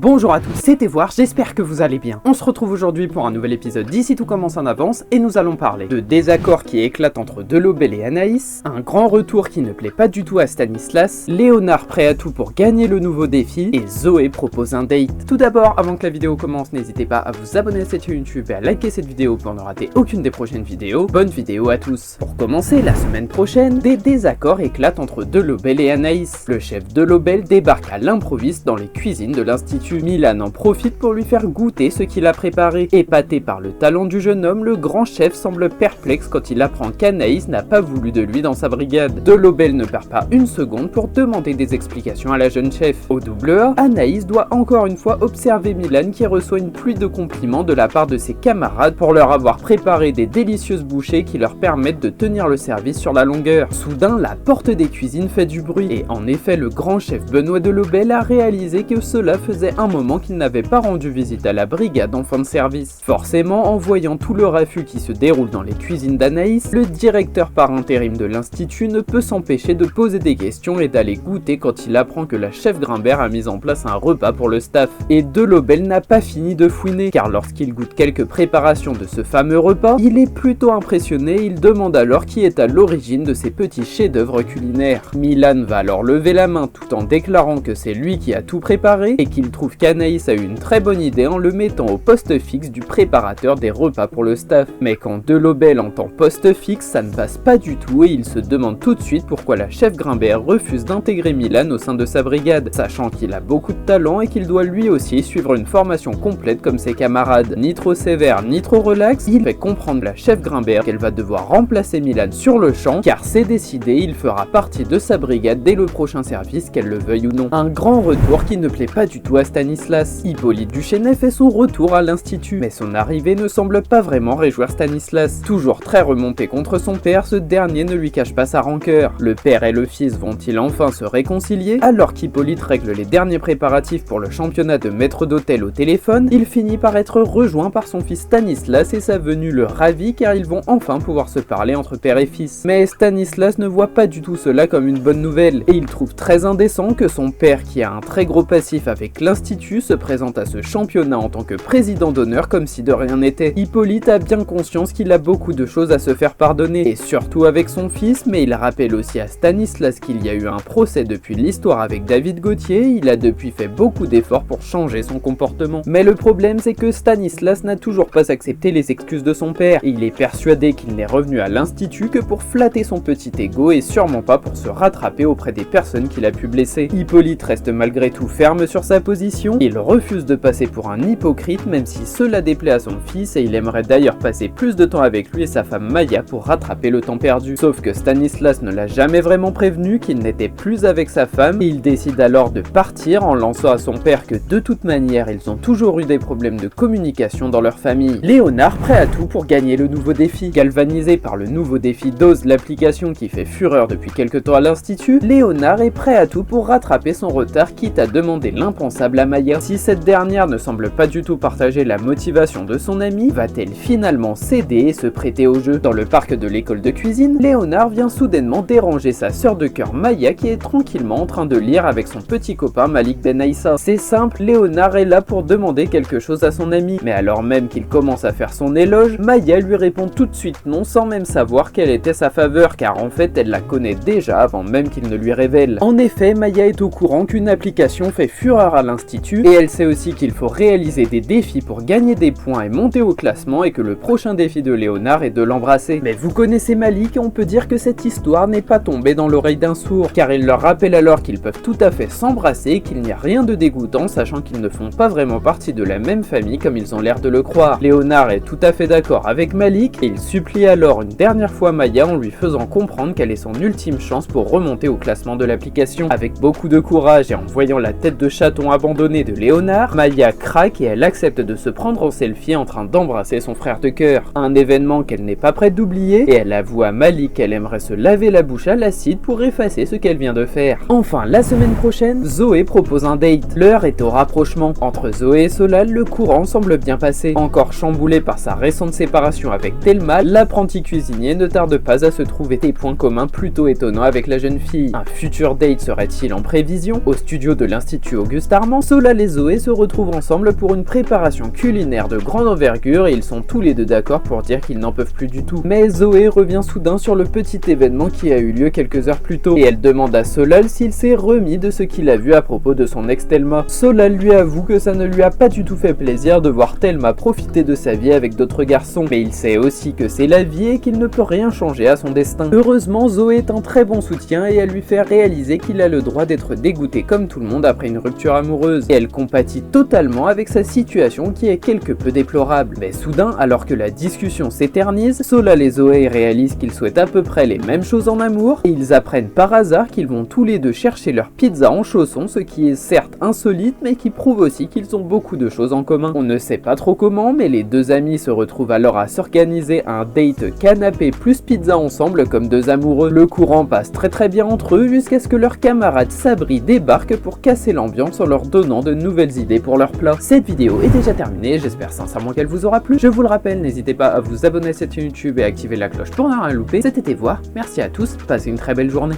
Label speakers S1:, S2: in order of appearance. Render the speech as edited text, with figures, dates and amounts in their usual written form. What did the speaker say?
S1: Bonjour à tous, c'est Evoire, j'espère que vous allez bien. On se retrouve aujourd'hui pour un nouvel épisode d'Ici Tout Commence en Avance et nous allons parler de désaccords qui éclatent entre Delobel et Anaïs, un grand retour qui ne plaît pas du tout à Stanislas, Léonard prêt à tout pour gagner le nouveau défi et Zoé propose un date. Tout d'abord, avant que la vidéo commence, n'hésitez pas à vous abonner à cette chaîne YouTube et à liker cette vidéo pour ne rater aucune des prochaines vidéos. Bonne vidéo à tous. Pour commencer, la semaine prochaine, des désaccords éclatent entre Delobel et Anaïs. Le chef Delobel débarque à l'improviste dans les cuisines de l'Institut. Milan en profite pour lui faire goûter ce qu'il a préparé. Épaté par le talent du jeune homme, le grand chef semble perplexe quand il apprend qu'Anaïs n'a pas voulu de lui dans sa brigade. Delobel ne perd pas une seconde pour demander des explications à la jeune chef. Au double A, Anaïs doit encore une fois observer Milan qui reçoit une pluie de compliments de la part de ses camarades pour leur avoir préparé des délicieuses bouchées qui leur permettent de tenir le service sur la longueur. Soudain, la porte des cuisines fait du bruit et en effet le grand chef Benoît Delobel a réalisé que cela faisait un moment qu'il n'avait pas rendu visite à la brigade en fin de service. Forcément, en voyant tout le raffut qui se déroule dans les cuisines d'Anaïs, le directeur par intérim de l'Institut ne peut s'empêcher de poser des questions et d'aller goûter quand il apprend que la chef Grimbert a mis en place un repas pour le staff. Et Delobel n'a pas fini de fouiner, car lorsqu'il goûte quelques préparations de ce fameux repas, il est plutôt impressionné et il demande alors qui est à l'origine de ces petits chefs-d'œuvre culinaires. Milan va alors lever la main tout en déclarant que c'est lui qui a tout préparé et qu'il trouve qu'Anaïs a eu une très bonne idée en le mettant au poste fixe du préparateur des repas pour le staff. Mais quand Delobel entend poste fixe, ça ne passe pas du tout et il se demande tout de suite pourquoi la chef Grimbert refuse d'intégrer Milan au sein de sa brigade, sachant qu'il a beaucoup de talent et qu'il doit lui aussi suivre une formation complète comme ses camarades. Ni trop sévère ni trop relax, il fait comprendre à la chef Grimbert qu'elle va devoir remplacer Milan sur le champ, car c'est décidé, il fera partie de sa brigade dès le prochain service, qu'elle le veuille ou non. Un grand retour qui ne plaît pas du tout à Stanislas. Hippolyte Duchesnay fait son retour à l'Institut, mais son arrivée ne semble pas vraiment réjouir Stanislas. Toujours très remonté contre son père, ce dernier ne lui cache pas sa rancœur. Le père et le fils vont-ils enfin se réconcilier? Alors qu'Hippolyte règle les derniers préparatifs pour le championnat de maître d'hôtel au téléphone, il finit par être rejoint par son fils Stanislas et sa venue le ravit car ils vont enfin pouvoir se parler entre père et fils. Mais Stanislas ne voit pas du tout cela comme une bonne nouvelle et il trouve très indécent que son père, qui a un très gros passif avec l'Institut, se présente à ce championnat en tant que président d'honneur comme si de rien n'était. Hippolyte a bien conscience qu'il a beaucoup de choses à se faire pardonner, et surtout avec son fils, mais il rappelle aussi à Stanislas qu'il y a eu un procès depuis l'histoire avec David Gauthier, il a depuis fait beaucoup d'efforts pour changer son comportement. Mais le problème c'est que Stanislas n'a toujours pas accepté les excuses de son père, et il est persuadé qu'il n'est revenu à l'Institut que pour flatter son petit ego et sûrement pas pour se rattraper auprès des personnes qu'il a pu blesser. Hippolyte reste malgré tout ferme sur sa position, il refuse de passer pour un hypocrite même si cela déplaît à son fils et il aimerait d'ailleurs passer plus de temps avec lui et sa femme Maya pour rattraper le temps perdu. Sauf que Stanislas ne l'a jamais vraiment prévenu qu'il n'était plus avec sa femme et il décide alors de partir en lançant à son père que de toute manière ils ont toujours eu des problèmes de communication dans leur famille. Léonard prêt à tout pour gagner le nouveau défi. Galvanisé par le nouveau défi Dose, l'application qui fait fureur depuis quelque temps à l'Institut, Léonard est prêt à tout pour rattraper son retard quitte à demander l'impensable à Maya. Si cette dernière ne semble pas du tout partager la motivation de son ami, va-t-elle finalement céder et se prêter au jeu? Dans le parc de l'école de cuisine, Léonard vient soudainement déranger sa sœur de cœur Maya qui est tranquillement en train de lire avec son petit copain Malik Ben Aïssa. C'est simple, Léonard est là pour demander quelque chose à son ami, mais alors même qu'il commence à faire son éloge, Maya lui répond tout de suite non sans même savoir quelle était sa faveur, car en fait elle la connaît déjà avant même qu'il ne lui révèle. En effet, Maya est au courant qu'une application fait fureur à l'Institut et elle sait aussi qu'il faut réaliser des défis pour gagner des points et monter au classement et que le prochain défi de Léonard est de l'embrasser. Mais vous connaissez Malik et on peut dire que cette histoire n'est pas tombée dans l'oreille d'un sourd, car il leur rappelle alors qu'ils peuvent tout à fait s'embrasser et qu'il n'y a rien de dégoûtant sachant qu'ils ne font pas vraiment partie de la même famille comme ils ont l'air de le croire. Léonard est tout à fait d'accord avec Malik et il supplie alors une dernière fois Maya en lui faisant comprendre qu'elle est son ultime chance pour remonter au classement de l'application. Avec beaucoup de courage et en voyant la tête de chaton abandonnée de Léonard, Maya craque et elle accepte de se prendre en selfie en train d'embrasser son frère de cœur. Un événement qu'elle n'est pas prête d'oublier et elle avoue à Malik qu'elle aimerait se laver la bouche à l'acide pour effacer ce qu'elle vient de faire. Enfin, la semaine prochaine, Zoé propose un date. L'heure est au rapprochement. Entre Zoé et Solal, le courant semble bien passer. Encore chamboulé par sa récente séparation avec Thelma, l'apprenti cuisinier ne tarde pas à se trouver des points communs plutôt étonnants avec la jeune fille. Un futur date serait-il en prévision? Au studio de l'Institut Auguste Armand, Solal et Zoé se retrouvent ensemble pour une préparation culinaire de grande envergure et ils sont tous les deux d'accord pour dire qu'ils n'en peuvent plus du tout. Mais Zoé revient soudain sur le petit événement qui a eu lieu quelques heures plus tôt et elle demande à Solal s'il s'est remis de ce qu'il a vu à propos de son ex Thelma. Solal lui avoue que ça ne lui a pas du tout fait plaisir de voir Thelma profiter de sa vie avec d'autres garçons, mais il sait aussi que c'est la vie et qu'il ne peut rien changer à son destin. Heureusement, Zoé est un très bon soutien et elle lui fait réaliser qu'il a le droit d'être dégoûté comme tout le monde après une rupture amoureuse, et elle compatit totalement avec sa situation qui est quelque peu déplorable. Mais soudain, alors que la discussion s'éternise, Solal et Zoé réalisent qu'ils souhaitent à peu près les mêmes choses en amour, et ils apprennent par hasard qu'ils vont tous les deux chercher leur pizza en chaussons, ce qui est certes insolite mais qui prouve aussi qu'ils ont beaucoup de choses en commun. On ne sait pas trop comment, mais les deux amis se retrouvent alors à s'organiser un date canapé plus pizza ensemble comme deux amoureux. Le courant passe très bien entre eux jusqu'à ce que leur camarade Sabri débarque pour casser l'ambiance en leur donnant de nouvelles idées pour leur plat. Cette vidéo est déjà terminée, j'espère sincèrement qu'elle vous aura plu. Je vous le rappelle, n'hésitez pas à vous abonner à cette chaîne YouTube et à activer la cloche pour ne rien louper. C'était voir, merci à tous, passez une très belle journée.